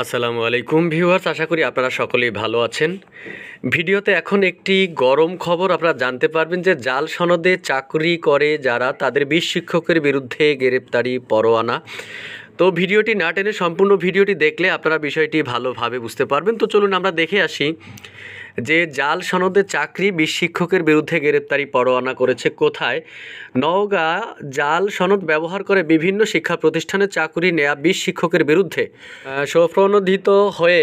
আসসালামু আলাইকুম ভিউয়ার্স, আশা করি আপনারা সকলেই ভালো আছেন। ভিডিওতে এখন একটি গরম খবর আপনারা জানতে পারবেন যে জাল সনদে চাকরি করে যারা তাদের 20 শিক্ষকের বিরুদ্ধে গ্রেপ্তারি পরোয়ানা। তো ভিডিওটি না টেনে সম্পূর্ণ ভিডিওটি দেখলে আপনারা বিষয়টি ভালোভাবে বুঝতে পারবেন। তো চলুন আমরা দেখে আসি যে জাল সনদে চাকরি 20 শিক্ষকের বিরুদ্ধে গ্রেপ্তারি পরোয়ানা করেছে কোথায়। নওগাঁ জাল সনদ ব্যবহার করে বিভিন্ন শিক্ষা প্রতিষ্ঠানে চাকরি নেয়া 20 শিক্ষকের বিরুদ্ধে স্বপ্রণোদিত হয়ে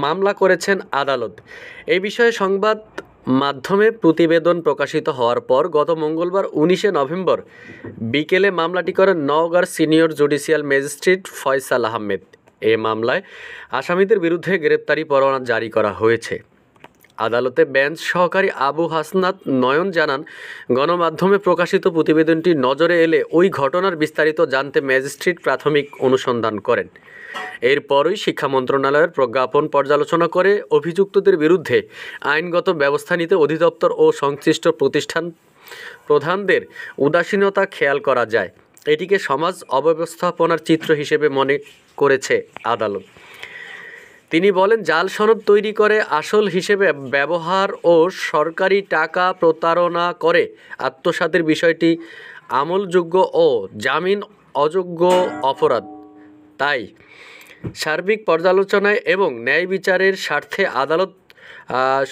মামলা করেছেন আদালত। এই বিষয়ে সংবাদ মাধ্যমে প্রতিবেদন প্রকাশিত হওয়ার পর গত মঙ্গলবার 19শে নভেম্বর বিকেলে মামলাটি করেন নওগাঁর senior judicial magistrate Faisal Ahmed. এ মামলায় আসামিদের বিরুদ্ধে গ্রেপ্তারি পরোয়ানা জারি করা হয়েছে। আদালতে বেঞ্চ সহকারী আবু হাসনাত নয়ন জানান, গণমাধ্যমে প্রকাশিত প্রতিবেদনটি নজরে এলে ওই ঘটনার বিস্তারিত জানতে ম্যাজিস্ট্রেট প্রাথমিক অনুসন্ধান করেন। এরপরই শিক্ষা মন্ত্রণালয়ের প্রজ্ঞাপন পর্যালোচনা করে অভিযুক্তদের বিরুদ্ধে আইনগত ব্যবস্থা নিতে অধিদপ্তর ও সংশ্লিষ্ট প্রতিষ্ঠান প্রধানদের উদাসীনতা খেয়াল করা যায়। এটিকে সমাজ অব্যবস্থাপনার চিত্র হিসেবে মনে করেছে আদালত। তিনি বলেন, জাল সনদ তৈরি করে আসল হিসেবে ব্যবহার ও সরকারি টাকা প্রতারণা করে আত্মসাতের বিষয়টি আমলযোগ্য ও জামিন অযোগ্য অপরাধ। তাই সার্বিক পর্যালোচনায় এবং ন্যায় বিচারের স্বার্থে আদালত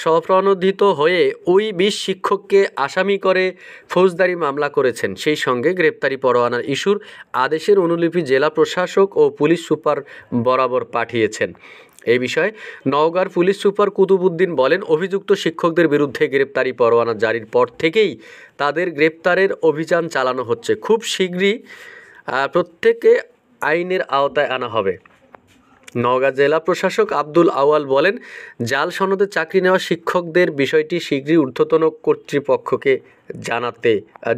স্বপ্রণোদিত হয়ে ওই 20 শিক্ষককে আসামি করে ফৌজদারি মামলা করেছেন। সেই সঙ্গে গ্রেপ্তারি পরোয়ানার ইস্যুর আদেশের অনুলিপি জেলা প্রশাসক ও পুলিশ সুপার বরাবর পাঠিয়েছেন। এই বিষয়ে নওগাঁর পুলিশ সুপার কুতুবুদ্দিন বলেন, অভিযুক্ত শিক্ষকদের বিরুদ্ধে গ্রেপ্তারি পরোয়ানা জারির পর থেকেই তাদের গ্রেপ্তারের অভিযান চালানো হচ্ছে। খুব শীঘ্রই প্রত্যেককে আইনের আওতায় আনা হবে। নওগাঁ জেলা প্রশাসক আব্দুল আওয়াল বলেন, জাল সনদে চাকরি নেওয়া শিক্ষকদের বিষয়টি শীঘ্রই ঊর্ধ্বতন কর্তৃপক্ষকে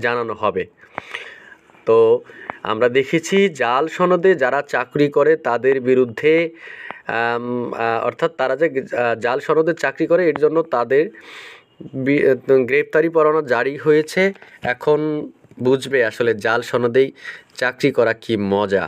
জানানো হবে। তো আমরা দেখেছি জাল সনদে যারা চাকরি করে তাদের বিরুদ্ধে অর্থাৎ তারা যে জাল সনদে চাকরি করে এর জন্য তাদের গ্রেপ্তারি পরোয়ানা জারি হয়েছে। এখন বুঝবে আসলে জাল সনদেই চাকরি করা কি মজা।